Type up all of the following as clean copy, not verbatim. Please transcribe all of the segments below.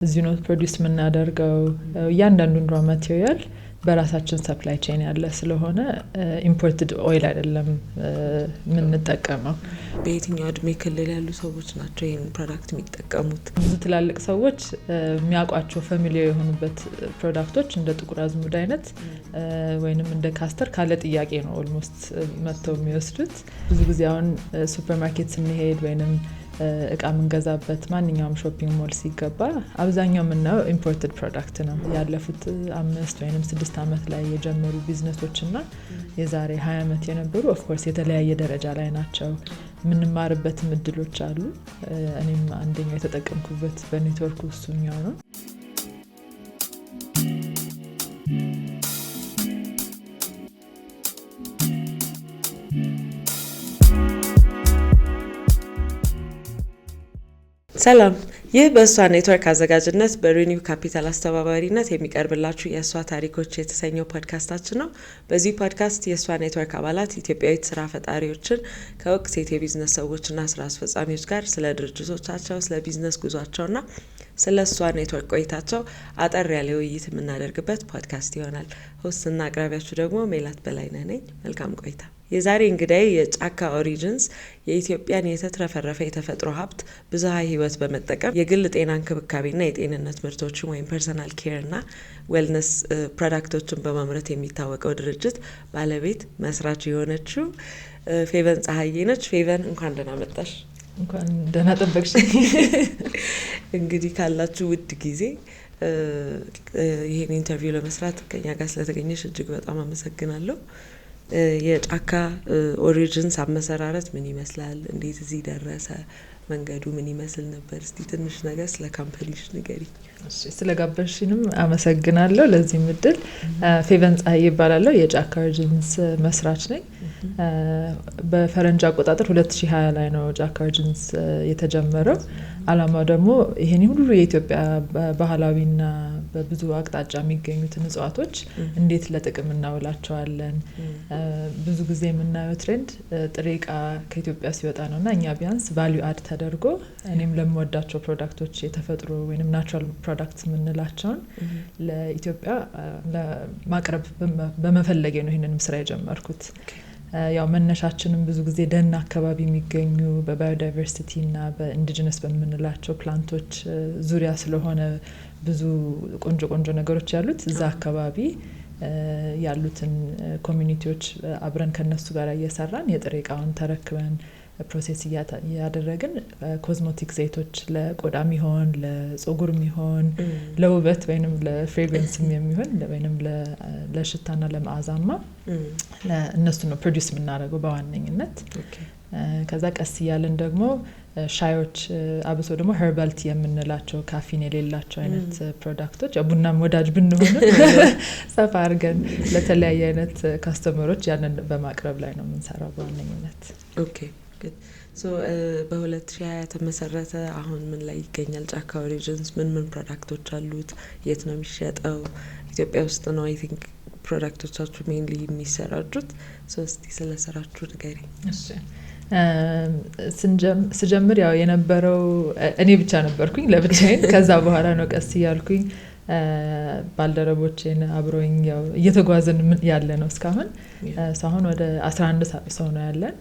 እዚህ ነው ፕሮዲዩስ የምናደርገው እያንዳንዱን ራ ማቴሪያል በራሳችን ሰፕላይ ቼን ያለ ስለሆነ ኢምፖርትድ ኦይል አይደለም የምንጠቀመው። በየትኛው እድሜ ክልል ያሉ ሰዎች ናቸው ይሄን ፕሮዳክት የሚጠቀሙት? ብዙ ትላልቅ ሰዎች የሚያውቋቸው ፋሚሊየር የሆኑበት ፕሮዳክቶች እንደ ጥቁር አዝሙድ አይነት ወይንም እንደ ካስተር ካለ ጥያቄ ነው ኦልሞስት መጥተው የሚወስዱት። ብዙ ጊዜ አሁን ሱፐርማርኬት ስንሄድ ወይንም እቃ ምንገዛበት ማንኛውም ሾፒንግ ሞል ሲገባ አብዛኛው የምናየው ኢምፖርትድ ፕሮዳክት ነው። ያለፉት 5 ወይም 6 ዓመት ላይ የጀመሩ ቢዝነሶችና የዛሬ 20 ዓመት የነበሩ ኦፍ ኮርስ የተለያየ ደረጃ ላይ ናቸው። የምንማርበትም እድሎች አሉ። እኔም አንደኛው የተጠቀምኩበት በኔትወርክ ውስጥኛው ነው። ሰላም፣ ይህ በእሷ ኔትወርክ አዘጋጅነት በሪኒው ካፒታል አስተባባሪነት የሚቀርብላችሁ የእሷ ታሪኮች የተሰኘው ፖድካስታችን ነው። በዚህ ፖድካስት የእሷ ኔትወርክ አባላት ኢትዮጵያዊት ስራ ፈጣሪዎችን ከወቅ ሴት የቢዝነስ ሰዎችና ስራ አስፈጻሚዎች ጋር ስለ ድርጅቶቻቸው፣ ስለ ቢዝነስ ጉዟቸውና ስለ እሷ ኔትወርክ ቆይታቸው አጠር ያለ ውይይት የምናደርግበት ፖድካስት ይሆናል። ሆስትና አቅራቢያችሁ ደግሞ ሜላት በላይነህ ነኝ። መልካም ቆይታ። የዛሬ እንግዳይ የጫካ ኦሪጂንስ የኢትዮጵያን የተትረፈረፈ የተፈጥሮ ሀብት ብዝሃ ህይወት በመጠቀም የግል ጤና እንክብካቤና የጤንነት ምርቶችን ወይም ፐርሰናል ኬርና ዌልነስ ፕሮዳክቶችን በማምረት የሚታወቀው ድርጅት ባለቤት መስራች የሆነችው ፌቨን ፀሐዬ ነች። ፌቨን እንኳን ደህና መጣሽ። እንኳን ደህና ጠበቅሽ። እንግዲህ ካላችሁ ውድ ጊዜ ይሄን ኢንተርቪው ለመስራት ከኛ ጋር ስለተገኘሽ እጅግ በጣም አመሰግናለሁ። የጫካ ኦሪጂንስ አመሰራረት ምን ይመስላል? እንዴት እዚህ ደረሰ? መንገዱ ምን ይመስል ነበር? እስቲ ትንሽ ነገር ስለ ካምፓኒሽ ንገሪ። ስለጋበዝሽንም አመሰግናለሁ። ለዚህ ምድል ፌቨን ፀሐዬ ይባላለሁ። የጫካ ኦሪጂንስ መስራች ነኝ። በፈረንጅ አቆጣጠር 2020 ላይ ነው ጫካ ኦሪጂንስ የተጀመረው። አላማው ደግሞ ይሄን ሁሉ የኢትዮጵያ ባህላዊና በብዙ አቅጣጫ የሚገኙትን እጽዋቶች እንዴት ለጥቅም እናውላቸዋለን። ብዙ ብዙ ጊዜ የምናየው ትሬንድ ጥሬ ዕቃ ከኢትዮጵያ ሲወጣ ነውና እኛ ቢያንስ ቫልዩ አድ ተደርጎ እኔም ለምወዳቸው ፕሮዳክቶች የተፈጥሮ ወይንም ናቹራል ፕሮዳክትስ የምንላቸውን ለኢትዮጵያ ማቅረብ በመፈለጌ ነው ይሄንንም ስራ የጀመርኩት። ያው መነሻችንም ብዙ ጊዜ ደን አካባቢ የሚገኙ በባዮዳይቨርሲቲ እና በኢንዲጂነስ በምንላቸው ፕላንቶች ዙሪያ ስለሆነ ብዙ ቆንጆ ነገሮች ያሉት እዛ አካባቢ ያሉትን ኮሚኒቲዎች አብረን ከነሱ ጋር እየሰራን የጥሬ ዕቃውን ተረክበን ፕሮሴስ ያደረግን ኮስሞቲክ ዘይቶች ለቆዳም ይሆን ለፀጉርም ይሆን ለውበት ወይንም ለፍሬግረንስም የሚሆን ወይንም ለሽታና ለመዓዛማ እነሱ ነው ፕሮዲዩስ የምናደርገው በዋነኝነት። ከዛ ቀስ እያለን ደግሞ ሻዮች አብሶ ደግሞ ሄርባል ቲ የምንላቸው ካፊን የሌላቸው አይነት ፕሮዳክቶች ቡናም ወዳጅ ብንሆን ሰፋ አድርገን ለተለያየ አይነት ካስተመሮች ያንን በማቅረብ ላይ ነው የምንሰራው በዋነኝነት። ኦኬ ጉድ። ሶ በ2020 ተመሰረተ። አሁን ምን ላይ ይገኛል ጫካ ኦሪጂንስ? ምን ፕሮዳክቶች አሉት? የት ነው የሚሸጠው? ኢትዮጵያ ውስጥ ነው አይ ቲንክ ፕሮዳክቶቻችሁ ሜንሊ የሚሰራጩት። ሶ እስቲ ስለሰራችሁ ንገሪ። እሺ ስጀምር ያው የነበረው እኔ ብቻ ነበርኩኝ ለብቻዬን። ከዛ በኋላ ነው ቀስ እያልኩኝ ባልደረቦቼን አብሮኝ ያው እየተጓዘን ያለ ነው እስካሁን። አሁን ወደ 11 ሰው ነው ያለን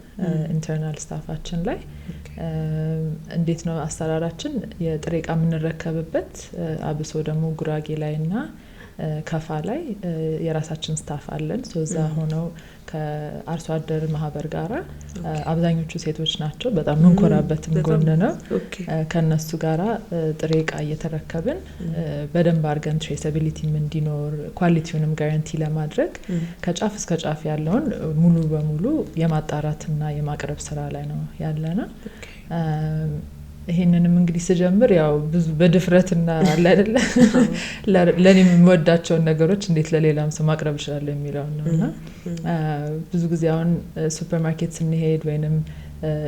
ኢንተርናል ስታፋችን ላይ። እንዴት ነው አሰራራችን? የጥሬ ዕቃ የምንረከብበት አብሶ ደግሞ ጉራጌ ላይና ከፋ ላይ የራሳችን ስታፍ አለን። እዛ ሆነው ከአርሶ አደር ማህበር ጋራ አብዛኞቹ ሴቶች ናቸው። በጣም ምንኮራበትም ጎን ነው። ከነሱ ጋራ ጥሬ ዕቃ እየተረከብን በደንብ አድርገን ትሬሳቢሊቲም እንዲኖር ኳሊቲውንም ጋራንቲ ለማድረግ ከጫፍ እስከ ጫፍ ያለውን ሙሉ በሙሉ የማጣራትና የማቅረብ ስራ ላይ ነው ያለነው። ይሄንንም እንግዲህ ስጀምር ያው ብዙ በድፍረትና አለ አይደለ ለኔ የምወዳቸውን ነገሮች እንዴት ለሌላም ሰው ማቅረብ እችላለሁ የሚለው ነውና ብዙ ጊዜ አሁን ሱፐርማርኬት ስንሄድ ወይንም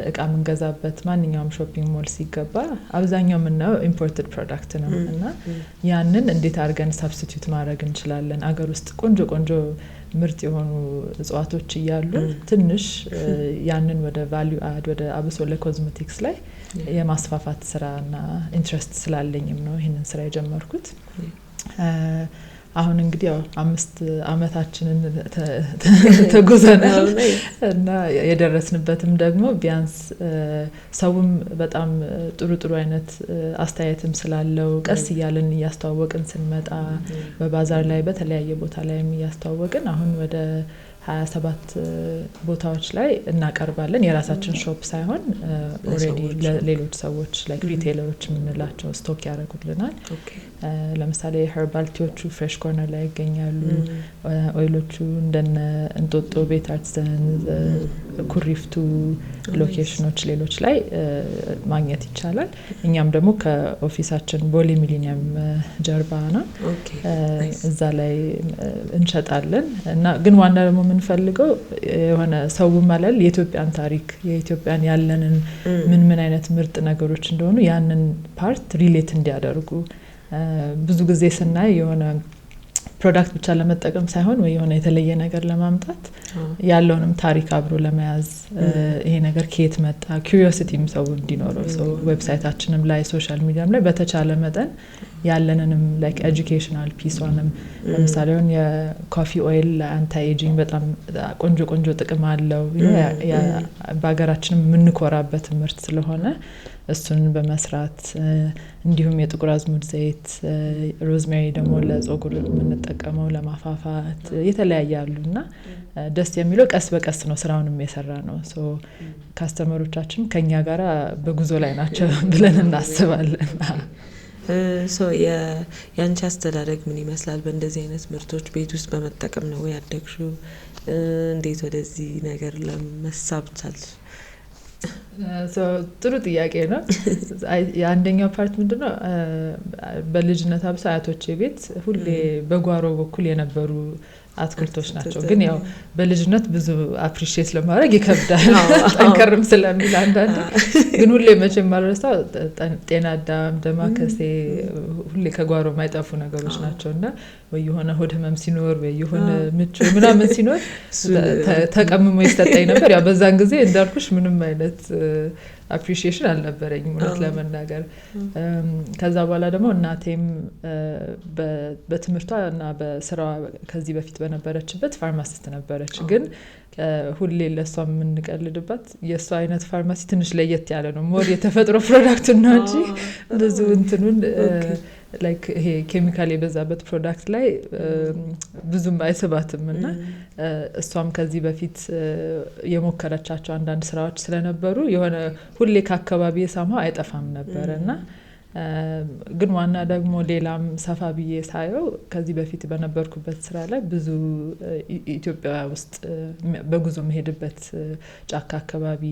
እቃ ምንገዛበት ማንኛውም ሾፒንግ ሞል ሲገባ አብዛኛው ምናየው ኢምፖርትድ ፕሮዳክት ነው እና ያንን እንዴት አድርገን ሰብስቲቱት ማድረግ እንችላለን አገር ውስጥ ቆንጆ ምርት የሆኑ እጽዋቶች እያሉ ትንሽ ያንን ወደ ቫልዩ አድ ወደ አብሶ ለኮዝሜቲክስ ላይ የማስፋፋት ስራና ኢንትረስት ስላለኝም ነው ይሄንን ስራ የጀመርኩት። አሁን እንግዲህ ያው 5 አመታችንን ተጉዘናል እና የደረስንበትም ደግሞ ቢያንስ ሰውም በጣም ጥሩ አይነት አስተያየትም ስላለው ቀስ እያልን ያስተዋወቅን ስንመጣ በባዛር ላይ በተለያየ ቦታ ላይ ያስተዋወቅን አሁን ወደ 27 ቦታዎች ላይ እናቀርባለን የራሳችን ሾፕ ሳይሆን ኦሬዲ ለሌሎች ሰዎች ላይክ ሪቴለሮች ምንላቸው ስቶክ ያደርጉልናል። ለምሳሌ ኸርባል ቲዎቹ ፍሬሽ ኮርነር ላይ ይገኛሉ። ኦይሎቹ እንደነ እንጦጦ ቤት አርትሰን ኩሪፍቱ ሎኬሽኖች ሌሎች ላይ ማግኘት ይቻላል። እኛም ደግሞ ከኦፊሳችን ቦሌ ሚሊኒየም ጀርባ ነው እዛ ላይ እንሸጣለን እና ግን ዋና ደግሞ ምንፈልገው የሆነ ሰው ማለት የኢትዮጵያን ታሪክ የኢትዮጵያን ያለንን ምን አይነት ምርጥ ነገሮች እንደሆኑ ያንን ፓርት ሪሌት እንዲያደርጉ ብዙ ጊዜ ስናይ የሆነ ፕሮዳክት ብቻ ለመጠቀም ሳይሆን ወይ የሆነ የተለየ ነገር ለማምጣት ያለውንም ታሪክ አብሮ ለመያዝ ይሄ ነገር ከየት መጣ ኪዩሪዮሲቲም ሰው እንዲኖረው ሰው ዌብሳይታችንም ላይ ሶሻል ሚዲያም ላይ በተቻለ መጠን ያለንንም ላይክ ኤጁኬሽናል ፒስዋንም ለምሳሌ የኮፊ ኦይል አንታይ ኤጂንግ በጣም ቆንጆ ጥቅም አለው በአገራችንም ምንኮራበት ምርት ስለሆነ እሱን በመስራት እንዲሁም የጥቁር አዝሙድ ዘይት ሮዝሜሪ ደግሞ ለፀጉር ምንጠቀመው ለማፋፋት የተለያያሉና ደስ የሚለው ቀስ በቀስ ነው ስራውንም የሰራ ነው ሶ ካስተመሮቻችን ከኛ ጋራ በጉዞ ላይ ናቸው ብለን እናስባለን። ሶ ያንቺ አስተዳደግ ምን ይመስላል? በእንደዚህ አይነት ምርቶች ቤት ውስጥ በመጠቀም ነው ያደግሽው? እንዴት ወደዚህ ነገር ለመሳብ ቻልሽ? ጥሩ ጥያቄ ነው። የአንደኛው ፓርት ምንድነው በልጅነት አብሳ አያቶቼ ቤት ሁሌ በጓሮ በኩል የነበሩ አትክልቶች ናቸው ግን ያው በልጅነት ብዙ አፕሪሺየት ለማድረግ ይከብዳል ጠንከርም ስለሚል አንዳንዴ ግን ሁሌ መቼም ማረሳው ጤና አዳም ደማከሴ ሁሌ ከጓሮ ማይጠፉ ነገሮች ናቸውና ወይ የሆነ ሆድ ህመም ሲኖር ወይ የሆነ ምቹ ምናምን ሲኖር ተቀምሞ ይሰጣይ ነበር። ያው በዛን ጊዜ እንዳልኩሽ ምንም አይነት አፕሪሺየሽን አልነበረኝም ማለት ለመናገር። ከዛ በኋላ ደግሞ እናቴም በትምህርቷ እና በስራዋ ከዚህ በፊት በነበረችበት ፋርማሲስት ነበረች ግን ሁሌ ለሷ ምንቀልድባት የሷ አይነት ፋርማሲ ትንሽ ለየት ያለ ነው ሞር የተፈጥሮ ፕሮዳክት ነው እንጂ ብዙ እንትኑን ላይክ ይሄ ኬሚካል የበዛበት ፕሮዳክት ላይ ብዙም አይስባትምና እሷም ከዚህ በፊት የሞከረቻቸው አንዳንድ ስራዎች ስለነበሩ የሆነ ሁሌ ከአካባቢ የሳማ አይጠፋም ነበርና ግን ዋና ደግሞ ሌላም ሰፋ ብዬ ሳየው ከዚህ በፊት በነበርኩበት ስራ ላይ ብዙ ኢትዮጵያ ውስጥ በጉዞ መሄድበት ጫካ አካባቢ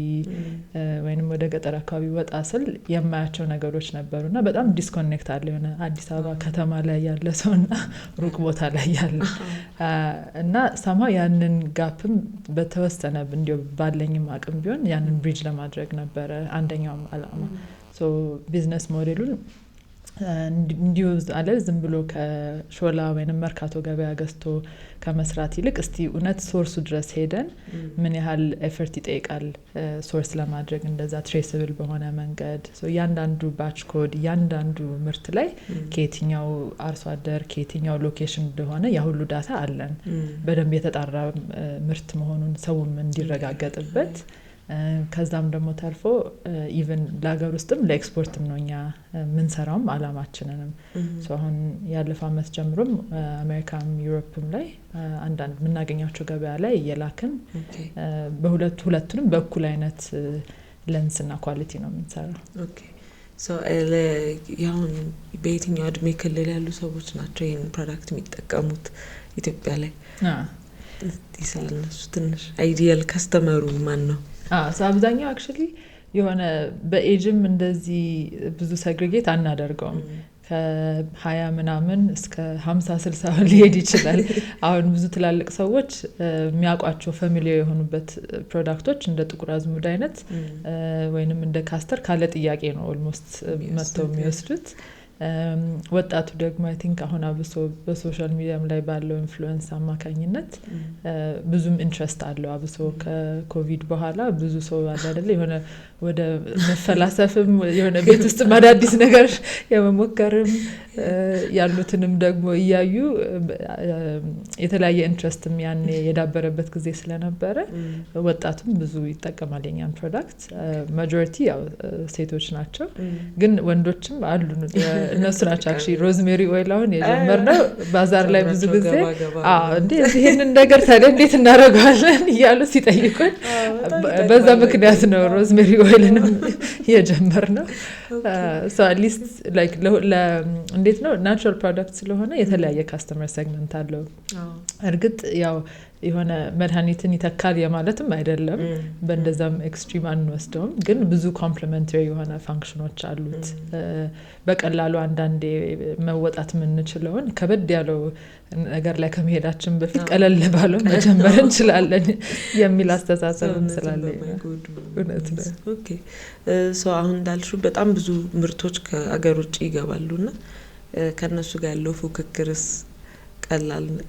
ወይንም ወደ ገጠር አካባቢ ወጣ ስል የማያቸው ነገሮች ነበርና በጣም ዲስኮኔክት አለ የሆነ አዲስ አበባ ከተማ ላይ ያለ ሰውና ሩቅ ቦታ ላይ ያለ እና ሰማ ያንን ጋፕም በተወሰነ እንዲው ባለኝም አቅም ቢሆን ያንን ብሪጅ ለማድረግ ነበር አንደኛው አላማ። ሶ ቢዝነስ ሞዴሉን እንዲውዝ አለ ዝም ብሎ ከሾላ ወይንም መርካቶ ገበያ ገዝቶ ከመስራት ይልቅ እስቲ እውነት ሶርሱ ድረስ ሄደን ምን ያህል ኤፈርት ይጠይቃል ሶርስ ለማድረግ እንደዛ ትሬስብል በሆነ መንገድ ሶ ያንዳንዱ ባች ኮድ ያንዳንዱ ምርት ላይ ከየትኛው አርሶ አደር ከየትኛው ሎኬሽን እንደሆነ ያ ሁሉ ዳታ አለን በደንብ የተጣራ ምርት መሆኑን ሰውም እንዲረጋገጥበት ከዛም ደግሞ ተርፎ ኢቭን ለሀገር ውስጥም ለኤክስፖርትም ነውኛ ምን ሰራውም አላማችንንም ሶ አሁን ያለፈው አመት ጀምሮም አሜሪካም ዩሮፕም ላይ አንዳንድ ምናገኛቸው ገበያ ላይ የላክን በሁለቱንም በኩል አይነት ለንስና ኳሊቲ ነው የምንሰራው። ኦኬ ሶ ያሁን በየትኛው እድሜ ክልል ያሉ ሰዎች ናቸው ይሄን ፕሮዳክት የሚጠቀሙት ኢትዮጵያ ላይ? ይሰልነሱ ትንሽ አይዲያል ካስተመሩ ማን ነው? አብዛኛው አክቹሊ የሆነ በኤጅም እንደዚህ ብዙ ሰግሪጌት አናደርገውም ከ20 ምናምን እስከ 50 60 ሊሄድ ይችላል። አሁን ብዙ ትላልቅ ሰዎች የሚያውቋቸው ፋሚሊየር የሆኑበት ፕሮዳክቶች እንደ ጥቁር አዝሙድ አይነት ወይንም እንደ ካስተር ካለ ጥያቄ ነው ኦልሞስት መጥተው የሚወስዱት። ወጣቱ ደግሞ አይ ቲንክ አሁን አብሶ በሶሻል ሚዲያም ላይ ባለው ኢንፍሉዌንስ አማካኝነት ብዙም ኢንትረስት አለው። አብሶ ከኮቪድ በኋላ ብዙ ሰው አለ አይደል የሆነ ወደ መፈላሰፍም የሆነ ቤት ውስጥ አዳዲስ ነገር የመሞከርም ያሉትንም ደግሞ እያዩ የተለያየ ኢንትረስትም ያን የዳበረበት ጊዜ ስለነበረ ወጣቱም ብዙ ይጠቀማል የኛን ፕሮዳክት። ማጆሪቲ ያው ሴቶች ናቸው፣ ግን ወንዶችም አሉ። እነሱ ናቸው አክቹሊ ሮዝሜሪ ኦይል አሁን የጀመርነው ባዛር ላይ ብዙ ጊዜ እንዴ ይሄንን ነገር ታዲያ እንዴት እናደርገዋለን እያሉ ሲጠይቁን በዛ ምክንያት ነው ሮዝሜሪ ኦይልንም የጀመርነው። ሶ አት ሊስት ላይክ እንዴት ነው ናቹራል ፕሮዳክት ስለሆነ የተለያየ ካስተመር ሴግመንት አለው። እርግጥ ያው የሆነ መድኃኒትን ይተካል የማለትም አይደለም፣ በእንደዛም ኤክስትሪም አንወስደውም፣ ግን ብዙ ኮምፕሊመንተሪ የሆነ ፋንክሽኖች አሉት። በቀላሉ አንዳንዴ መወጣት የምንችለውን ከበድ ያለው ነገር ላይ ከመሄዳችን በፊት ቀለል ባለው መጀመር እንችላለን የሚል አስተሳሰብም ስላለኝ እውነት ነው። ኦኬ ሶ አሁን እንዳልሹ በጣም ብዙ ምርቶች ከአገር ውጭ ይገባሉና ከነሱ ጋር ያለው ፉክክርስ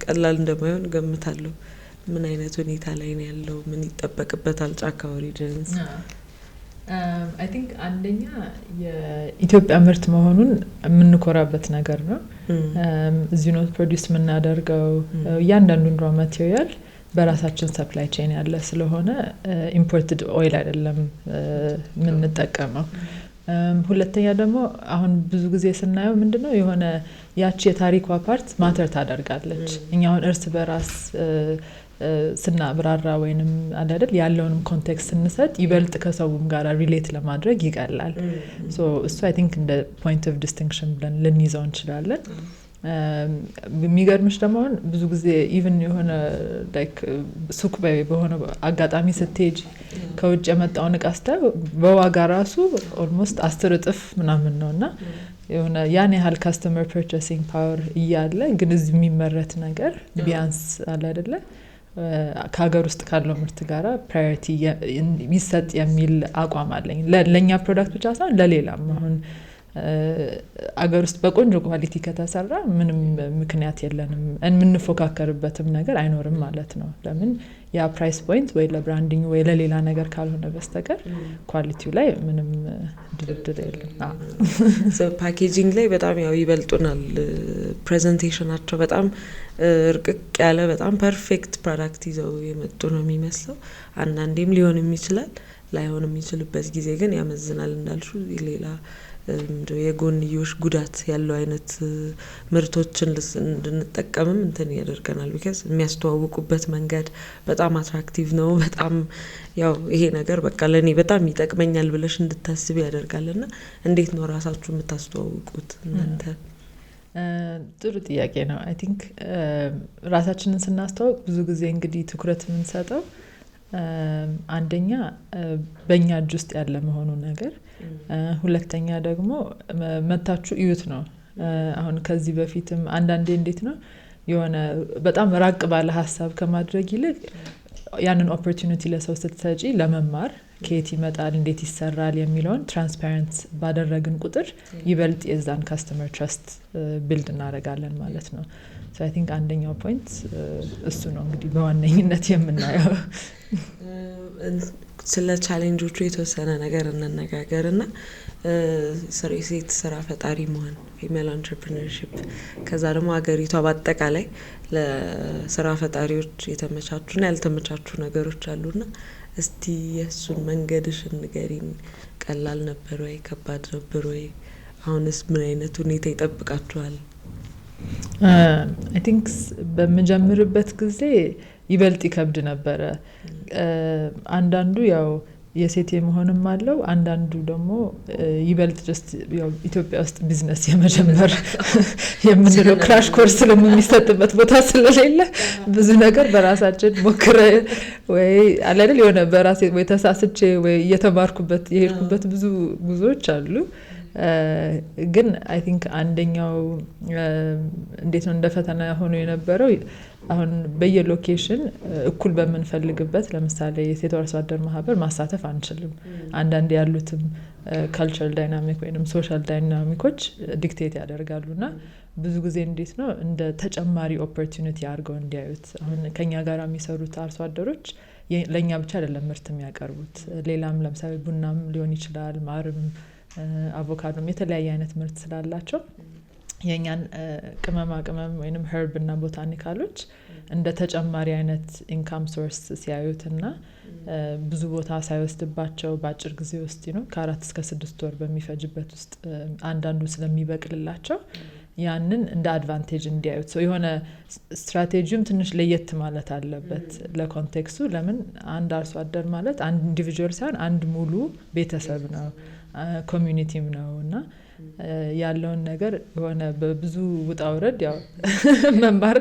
ቀላል እንደማይሆን ገምታለሁ። ምን አይነት ሁኔታ ላይ ነው ያለው? ምን ይጠበቅበታል ጫካ ኦሪጂንስ? አይ ቲንክ አንደኛ የኢትዮጵያ ምርት መሆኑን የምንኮራበት ነገር ነው። እዚህ ነው ፕሮዲዩስ የምናደርገው። እያንዳንዱን ራ ማቴሪያል በራሳችን ሰፕላይ ቼን ያለ ስለሆነ ኢምፖርትድ ኦይል አይደለም የምንጠቀመው። ሁለተኛ ደግሞ አሁን ብዙ ጊዜ ስናየው ምንድነው የሆነ ያቺ የታሪኳ ፓርት ማተር ታደርጋለች። እኛ አሁን እርስ በራስ ስናብራራ ወይንም አይደል ያለውንም ኮንቴክስት ስንሰጥ ይበልጥ ከሰውም ጋር ሪሌት ለማድረግ ይቀላል። ሶ እሱ አይ ቲንክ እንደ ፖይንት ኦፍ ዲስቲንክሽን ብለን ልንይዘው እንችላለን። የሚገርምሽ ደግሞ አሁን ብዙ ጊዜ ኢቭን የሆነ ላይክ ሱቅ በሆነ አጋጣሚ ስትሄጂ ከውጭ የመጣውን እቃ ስታይ በዋጋ ራሱ ኦልሞስት 10 እጥፍ ምናምን ነውና የሆነ ያን ያህል ካስተመር ፐርቼሲንግ ፓወር እያለ ግን እዚህ የሚመረት ነገር ቢያንስ አለ አይደለ ከሀገር ውስጥ ካለው ምርት ጋራ ፕራዮሪቲ ይሰጥ የሚል አቋም አለኝ። ለኛ ፕሮዳክት ብቻ ሳይሆን ለሌላም አሁን አገር ውስጥ በቆንጆ ኳሊቲ ከተሰራ ምንም ምክንያት የለንም የምንፎካከርበትም ነገር አይኖርም ማለት ነው። ለምን ያ ፕራይስ ፖይንት ወይ ለብራንዲንግ ወይ ለሌላ ነገር ካልሆነ በስተቀር ኳሊቲው ላይ ምንም ድርድር የለም። ፓኬጂንግ ላይ በጣም ያው ይበልጡናል። ፕሬዘንቴሽናቸው በጣም እርቅቅ ያለ በጣም ፐርፌክት ፕሮዳክት ይዘው የመጡ ነው የሚመስለው። አንዳንዴም ሊሆንም ይችላል ላይሆንም ይችልበት ጊዜ ግን ያመዝናል። እንዳልሹ ሌላ የጎንዮሽ ጉዳት ያለው አይነት ምርቶችን እንድንጠቀምም እንትን ያደርገናል። ቢካዝ የሚያስተዋውቁበት መንገድ በጣም አትራክቲቭ ነው። በጣም ያው ይሄ ነገር በቃ ለኔ በጣም ይጠቅመኛል ብለሽ እንድታስቢ ያደርጋልና እንዴት ነው ራሳችሁ የምታስተዋውቁት እናንተ? ጥሩ ጥያቄ ነው። አይ ቲንክ ራሳችንን ስናስተዋውቅ ብዙ ጊዜ እንግዲህ ትኩረት የምንሰጠው አንደኛ በእኛ እጅ ውስጥ ያለ መሆኑ ነገር፣ ሁለተኛ ደግሞ መታችሁ እዩት ነው። አሁን ከዚህ በፊትም አንዳንዴ እንዴት ነው የሆነ በጣም ራቅ ባለ ሀሳብ ከማድረግ ይልቅ ያንን ኦፖርቹኒቲ ለሰው ስትሰጪ ለመማር ከየት ይመጣል እንዴት ይሰራል የሚለውን ትራንስፓረንት ባደረግን ቁጥር ይበልጥ የዛን ካስተመር ትረስት ቢልድ እናደርጋለን ማለት ነው። ሶ አይ ቲንክ አንደኛው ፖይንት እሱ ነው እንግዲህ በዋነኝነት የምናየው። ስለ ቻሌንጆቹ የተወሰነ ነገር እንነጋገርና ሴት ስራ ፈጣሪ መሆን ፊሜል አንትረፕረነርሺፕ ከዛ ደግሞ ሀገሪቷ በአጠቃላይ ለስራ ፈጣሪዎች የተመቻቹና ያልተመቻቹ ነገሮች አሉና እስቲ የሱን መንገድሽን ንገሪን። ቀላል ነበር ወይ ከባድ ነበር ወይ? አሁንስ ምን አይነት ሁኔታ ይጠብቃችኋል? አይ ቲንክ በመጀመርበት ጊዜ ይበልጥ ይከብድ ነበረ። አንዳንዱ ያው የሴት የመሆንም አለው፣ አንዳንዱ ደግሞ ይበልጥ ጀስት ያው ኢትዮጵያ ውስጥ ቢዝነስ የመጀመር የምንለው ክራሽ ኮርስ ስለሚሰጥበት ቦታ ስለሌለ ብዙ ነገር በራሳችን ሞክረ ወይ አለል የሆነ በራሴ ወይ ተሳስቼ ወይ እየተማርኩበት የሄድኩበት ብዙ ጉዞዎች አሉ። ግን አይ ቲንክ አንደኛው እንዴት ነው እንደ ፈተና ሆኖ የነበረው አሁን በየሎኬሽን እኩል በምንፈልግበት ለምሳሌ የሴት አርሶ አደር ማህበር ማሳተፍ አንችልም። አንዳንድ ያሉትም ካልቸራል ዳይናሚክ ወይንም ሶሻል ዳይናሚኮች ዲክቴት ያደርጋሉና ብዙ ጊዜ እንዴት ነው እንደ ተጨማሪ ኦፖርቹኒቲ አድርገው እንዲያዩት አሁን ከኛ ጋር የሚሰሩት አርሶ አደሮች ለኛ ብቻ አይደለም ምርት የሚያቀርቡት ሌላም ለምሳሌ ቡናም ሊሆን ይችላል ማርም አቮካዶም የተለያየ አይነት ምርት ስላላቸው የኛን ቅመማ ቅመም ወይንም ኸርብ እና ቦታኒካሎች እንደ ተጨማሪ አይነት ኢንካም ሶርስ ሲያዩትና ብዙ ቦታ ሳይወስድባቸው በአጭር ጊዜ ውስጥ ነው ከ4 እስከ 6 ወር በሚፈጅበት ውስጥ አንዳንዱ ስለሚበቅልላቸው ያንን እንደ አድቫንቴጅ እንዲያዩት ሰው የሆነ ስትራቴጂውም ትንሽ ለየት ማለት አለበት ለኮንቴክስቱ ለምን አንድ አርሶ አደር ማለት አንድ ኢንዲቪጁዋል ሳይሆን አንድ ሙሉ ቤተሰብ ነው ኮሚዩኒቲም ነውና ያለውን ነገር የሆነ በብዙ ውጣ ውረድ ያው መማር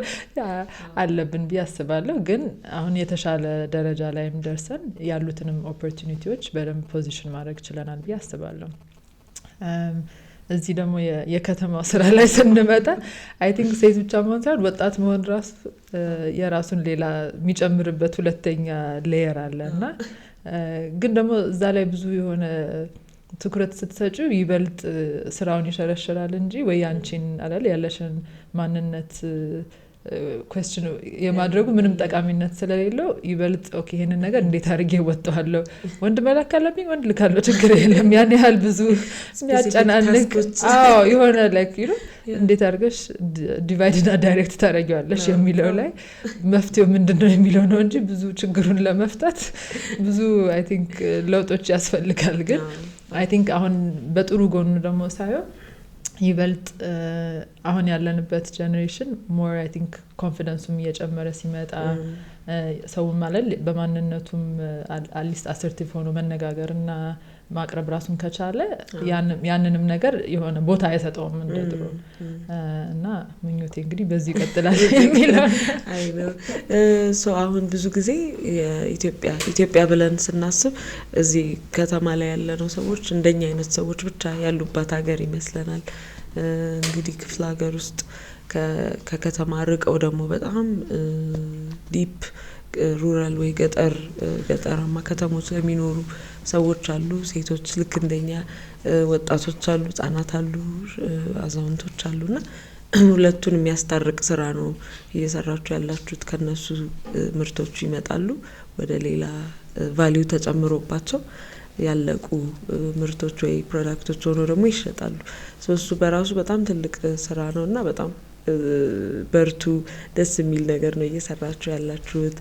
አለብን ቢያስባለሁ ግን አሁን የተሻለ ደረጃ ላይም ደርሰን ያሉትንም ኦፖርቹኒቲዎች በደንብ ፖዚሽን ማድረግ ችለናል ቢያስባለሁ። እዚህ ደግሞ የከተማው ስራ ላይ ስንመጣ አይ ቲንክ ሴት ብቻ መሆን ሳይሆን ወጣት መሆን ራሱ የራሱን ሌላ የሚጨምርበት ሁለተኛ ሌየር አለና ግን ደግሞ እዛ ላይ ብዙ የሆነ ትኩረት ስትሰጪው ይበልጥ ስራውን ይሸረሽራል እንጂ ወይ አንቺን አላለ ያለሽን ማንነት ኩዌስችን የማድረጉ ምንም ጠቃሚነት ስለሌለው ይበልጥ ኦኬ ይሄንን ነገር እንዴት አድርጌ ወጣዋለሁ ወንድ መላክ አለብኝ ወንድ ልካለሁ ችግር የለም ያን ያህል ብዙ የሚያጨናንቅ የሆነ ላይክ እንዴት አድርገሽ ዲቫይድና ዳይሬክት ታደርጊዋለሽ የሚለው ላይ መፍትሄው ምንድነው የሚለው ነው እንጂ ብዙ ችግሩን ለመፍታት ብዙ አይ ቲንክ ለውጦች ያስፈልጋል። ግን አይ ቲንክ አሁን በጥሩ ጎኑ ደግሞ ሳየው ይበልጥ አሁን ያለንበት ጀነሬሽን ሞር አይ ቲንክ ኮንፊደንሱም እየጨመረ ሲመጣ ሰው ማለት በማንነቱም አትሊስት አሰርቲቭ ሆኖ መነጋገርና ማቅረብ ራሱን ከቻለ ያንንም ነገር የሆነ ቦታ አይሰጠውም እንደድሮ እና ምኞቴ እንግዲህ በዚህ ይቀጥላል የሚለው አይ ነው ሶ አሁን ብዙ ጊዜ ኢትዮጵያ ብለን ስናስብ እዚህ ከተማ ላይ ያለነው ሰዎች እንደኛ አይነት ሰዎች ብቻ ያሉባት ሀገር ይመስለናል። እንግዲህ ክፍለ ሀገር ውስጥ ከከተማ ርቀው ደግሞ በጣም ዲፕ ሩራል ወይ ገጠራማ ከተሞች ለሚኖሩ ሰዎች አሉ ሴቶች ልክ እንደኛ ወጣቶች አሉ ህጻናት አሉ አዛውንቶች አሉና ሁለቱን የሚያስታርቅ ስራ ነው እየሰራችሁ ያላችሁት። ከነሱ ምርቶቹ ይመጣሉ ወደ ሌላ ቫልዩ ተጨምሮባቸው ያለቁ ምርቶች ወይ ፕሮዳክቶች ሆኖ ደግሞ ይሸጣሉ። እሱ በራሱ በጣም ትልቅ ስራ ነውና በጣም በርቱ ደስ የሚል ነገር ነው እየሰራችሁ ያላችሁት።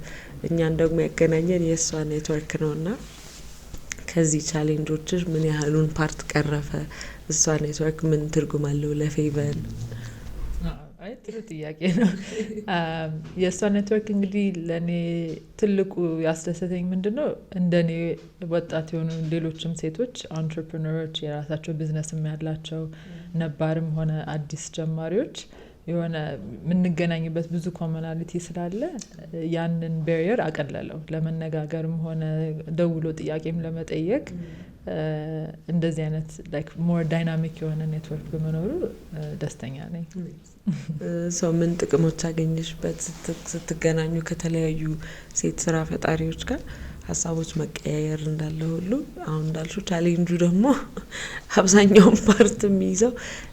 እኛን ደግሞ ያገናኘን የሷ ኔትወርክ ነውና ከዚህ ቻሌንጆች ምን ያህሉን ፓርት ቀረፈ? እሷ ኔትወርክ ምን ትርጉም አለው ለፌቨን? አይ ጥሩ ጥያቄ ነው። የሷ ኔትወርክ እንግዲህ ለኔ ትልቁ ያስደሰተኝ ምንድነው እንደኔ ወጣት የሆኑ ሌሎችም ሴቶች አንትረፕረነሮች የራሳቸው ቢዝነስም ያላቸው ነባርም ሆነ አዲስ ጀማሪዎች የሆነ የምንገናኝበት ብዙ ኮሞናሊቲ ስላለ ያንን ባሪየር አቀለለው ለመነጋገርም ሆነ ደውሎ ጥያቄም ለመጠየቅ እንደዚህ አይነት ላይክ ሞር ዳይናሚክ የሆነ ኔትወርክ በመኖሩ ደስተኛ ነኝ። ሰው ምን ጥቅሞች አገኘሽበት ስትገናኙ ከተለያዩ ሴት ስራ ፈጣሪዎች ጋር? ሀሳቦች መቀያየር እንዳለ ሁሉ አሁን እንዳልሽው ቻሌንጁ ደግሞ አብዛኛውን ፓርት የሚይዘው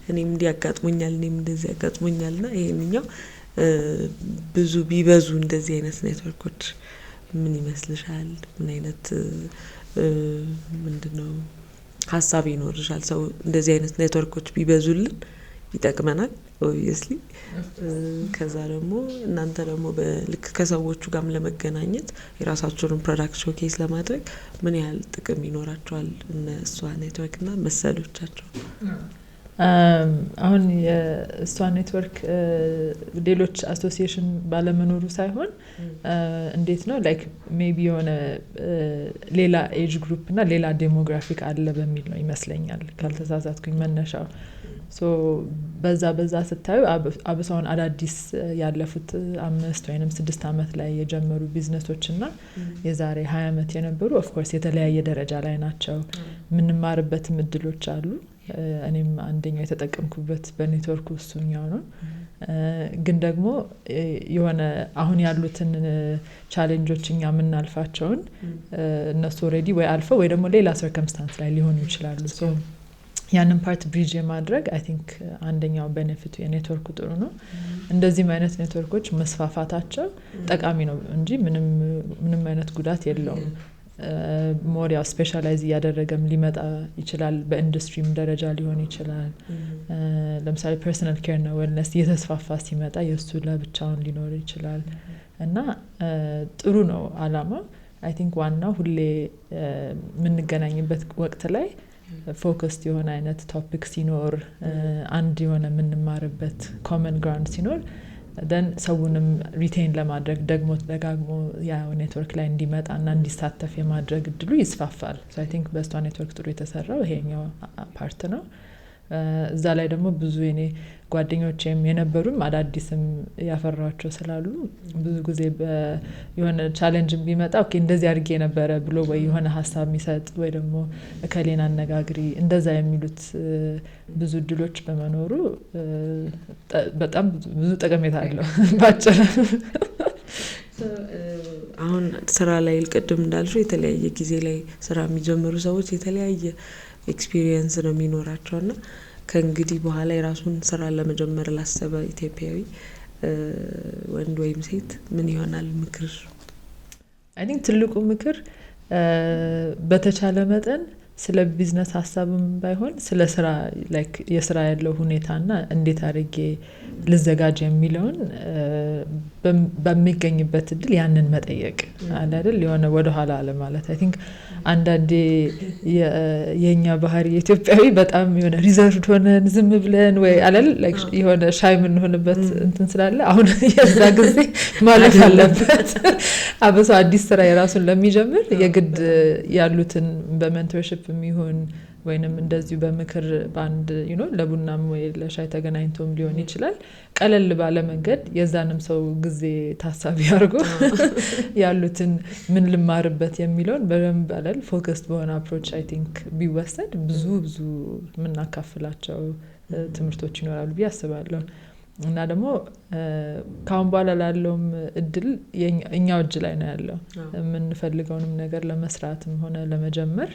እኔም እንዲያጋጥሞኛል እኔም እንደዚህ ያጋጥሞኛልና ይሄንኛው ብዙ ቢበዙ እንደዚህ አይነት ኔትወርኮች ምን ይመስልሻል? ምን አይነት ምንድነው ሀሳብ ይኖርሻል? ሰው እንደዚህ አይነት ኔትወርኮች ቢበዙልን ይጠቅመናል ኦብቪየስሊ። ከዛ ደግሞ እናንተ ደግሞ በልክ ከሰዎቹ ጋርም ለመገናኘት የራሳቸውን ፕሮዳክት ሾኬስ ለማድረግ ምን ያህል ጥቅም ይኖራቸዋል እነሷ ኔትወርክና መሰሎቻቸው? አሁን የእሷ ኔትወርክ ሌሎች አሶሲዬሽን ባለመኖሩ ሳይሆን እንዴት ነው ላይክ ሜቢ የሆነ ሌላ ኤጅ ግሩፕ እና ሌላ ዴሞግራፊክ አለ በሚል ነው ይመስለኛል ካልተሳሳትኩኝ መነሻው። ሶ በዛ ስታዩ አብሳውን አዳዲስ ያለፉት 5 ወይንም 6 አመት ላይ የጀመሩ ቢዝነሶችና የዛሬ 20 አመት የነበሩ ኦፍ ኮርስ የተለያየ ደረጃ ላይ ናቸው። ምንማርበትም እድሎች አሉ። እኔም አንደኛው የተጠቀምኩበት በኔትወርክ እሱኛው ነው። ግን ደግሞ የሆነ አሁን ያሉትን ቻሌንጆች እኛ የምናልፋቸውን እነሱ ኦሬዲ ወይ አልፈው ወይ ደግሞ ሌላ ሰርከምስታንስ ላይ ሊሆኑ ይችላሉ። ሶ ያንን ፓርት ብሪጅ የማድረግ አይ ቲንክ አንደኛው ቤኔፊቱ የኔትወርኩ ጥሩ ነው። እንደዚህም አይነት ኔትወርኮች መስፋፋታቸው ጠቃሚ ነው እንጂ ምንም አይነት ጉዳት የለውም። ሞር ያው ስፔሻላይዝ እያደረገም ሊመጣ ይችላል። በኢንዱስትሪም ደረጃ ሊሆን ይችላል። ለምሳሌ ፐርሰናል ኬር እና ዌልነስ እየተስፋፋ ሲመጣ የእሱ ለብቻውን ሊኖር ይችላል እና ጥሩ ነው አላማው። አይ ቲንክ ዋናው ሁሌ የምንገናኝበት ወቅት ላይ ፎከስድ የሆነ አይነት ቶፒክ ሲኖር አንድ የሆነ የምንማርበት ኮመን ግራውንድ ሲኖር ደን ሰውንም ሪቴን ለማድረግ ደግሞ ደጋግሞ ያ ኔትወርክ ላይ እንዲመጣና እንዲሳተፍ የማድረግ እድሉ ይስፋፋል። ሶ አይ ቲንክ በስቷ ኔትወርክ ጥሩ የተሰራው ይሄኛው ፓርት ነው። እዛ ላይ ደግሞ ብዙ የኔ ጓደኞቼም የነበሩም አዳዲስም ያፈራቸው ስላሉ ብዙ ጊዜ የሆነ ቻሌንጅ ቢመጣ ኦኬ እንደዚህ አድርጌ ነበረ ብሎ ወይ የሆነ ሀሳብ የሚሰጥ ወይ ደግሞ ከሌና አነጋግሪ እንደዛ የሚሉት ብዙ እድሎች በመኖሩ በጣም ብዙ ጠቀሜታ አለው ባጭሩ። አሁን ስራ ላይ ቅድም እንዳልሽው የተለያየ ጊዜ ላይ ስራ የሚጀምሩ ሰዎች የተለያየ ኤክስፒሪየንስ ነው የሚኖራቸውና ከእንግዲህ በኋላ የራሱን ስራ ለመጀመር ላሰበ ኢትዮጵያዊ ወንድ ወይም ሴት ምን ይሆናል ምክር? አይ ቲንክ ትልቁ ምክር በተቻለ መጠን ስለ ቢዝነስ ሀሳብም ባይሆን ስለ ስራ ላይክ የስራ ያለው ሁኔታና እንዴት አድርጌ ልዘጋጅ የሚለውን በሚገኝበት እድል ያንን መጠየቅ አይደል የሆነ ወደ ኋላ አለ ማለት። አይ ቲንክ አንዳንዴ የኛ ባህሪ ኢትዮጵያዊ በጣም የሆነ ሪዘርቭድ ሆነን ዝም ብለን ወይ አላል ላይክ የሆነ ሻይ ምን ሆነበት እንትን ስላለ አሁን የዛ ጊዜ ማለት አለበት። አበሳ አዲስ ስራ የራሱን ለሚጀምር የግድ ያሉትን በሜንቶርሺፕ የሚሆን ወይንም እንደዚሁ በምክር ባንድ ለቡናም ወይ ለሻይ ተገናኝቶም ሊሆን ይችላል ቀለል ባለ መንገድ የዛንም ሰው ጊዜ ታሳቢ አድርጎ ያሉትን ምን ልማርበት የሚለውን በደንብ አለል ፎከስድ በሆነ አፕሮች አይ ቲንክ ቢወሰድ ብዙ የምናካፍላቸው ትምህርቶች ይኖራሉ ብዬ አስባለሁ። እና ደግሞ ካሁን በኋላ ላለውም እድል እኛው እጅ ላይ ነው ያለው። የምንፈልገውንም ነገር ለመስራትም ሆነ ለመጀመር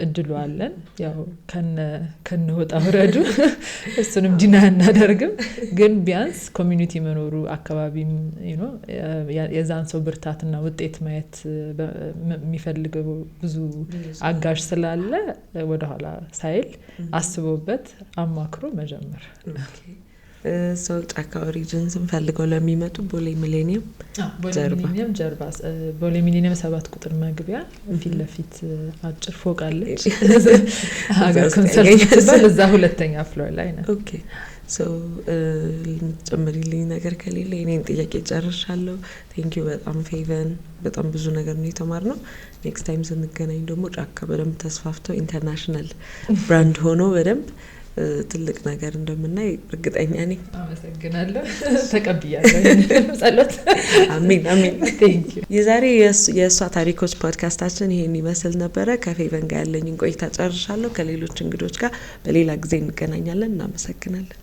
እድሉ አለን። ያው ከነ ወጣ ወረዱ እሱንም ዲና እናደርግም፣ ግን ቢያንስ ኮሚኒቲ መኖሩ አካባቢም የዛን ሰው ብርታትና ውጤት ማየት የሚፈልገው ብዙ አጋዥ ስላለ ወደኋላ ሳይል አስቦበት አማክሮ መጀመር። ሰው ጫካ ኦሪጅንስን ፈልገው ለሚመጡ ቦሌ ሚሌኒየም ጀርባ ቦሌ ሚሌኒየም 7 ቁጥር መግቢያ ፊት ለፊት አጭር ፎቅ አለች። ሀገር ኮንሰርት እዛ ሁለተኛ ፍሎር ላይ ነው። ኦኬ ሶ ጨምሪልኝ ነገር ከሌለ የኔን ጥያቄ ጨርሻለሁ። ቴንክ ዩ በጣም ፌቨን በጣም ብዙ ነገር ነው የተማርነው። ኔክስት ታይም ስንገናኝ ደግሞ ጫካ በደንብ ተስፋፍቶ ኢንተርናሽናል ብራንድ ሆኖ በደንብ ትልቅ ነገር እንደምናይ እርግጠኛ ነኝ። አመሰግናለሁ። ተቀብያለሁ ጸሎት። አሜን አሜን። ቴንክ ዩ። የዛሬ የእሷ ታሪኮች ፖድካስታችን ይሄን ይመስል ነበረ። ከፌቨን ጋር ያለኝን ቆይታ ጨርሻለሁ። ከሌሎች እንግዶች ጋር በሌላ ጊዜ እንገናኛለን። እናመሰግናለን።